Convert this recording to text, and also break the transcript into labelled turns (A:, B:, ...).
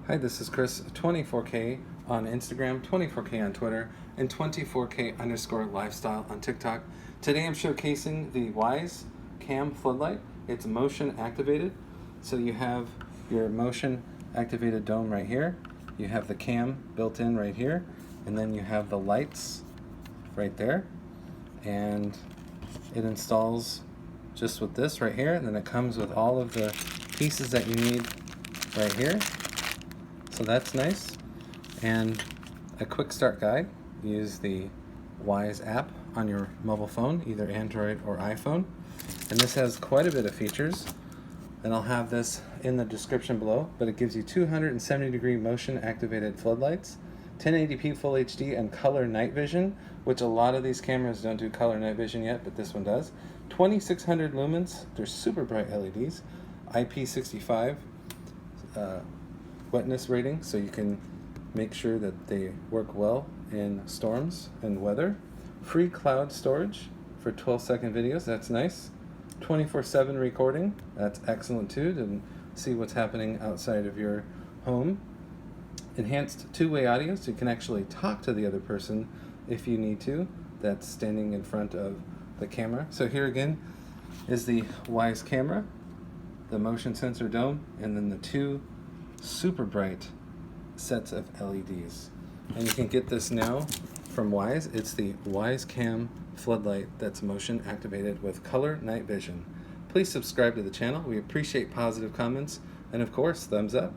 A: Hi, this is Chris, 24K on Instagram, 24K on Twitter, and 24K_lifestyle on TikTok. Today I'm showcasing the Wyze Cam Floodlight. It's motion activated. So you have your motion activated dome right here. You have the cam built in right here. And then you have the lights right there. And it installs just with this right here. And then it comes with all of the pieces that you need right here. So that's nice. And a quick start guide. Use the Wyze app on your mobile phone, either Android or iPhone. And this has quite a bit of features. And I'll have this in the description below, but it gives you 270-degree motion activated floodlights, 1080p full HD and color night vision, which a lot of these cameras don't do color night vision yet, but this one does. 2600 lumens, they're super bright LEDs, IP65 wetness rating, so you can make sure that they work well in storms and weather. Free cloud storage for 12-second videos, that's nice. 24/7 recording, that's excellent too, to see what's happening outside of your home. Enhanced two-way audio, so you can actually talk to the other person if you need to, that's standing in front of the camera. So here again is the Wyze camera, the motion sensor dome, and then the two super bright sets of LEDs. And you can get this now from Wyze. It's the Wyze Cam Floodlight that's motion activated with color night vision. Please subscribe to the channel. We appreciate positive comments and of course thumbs up.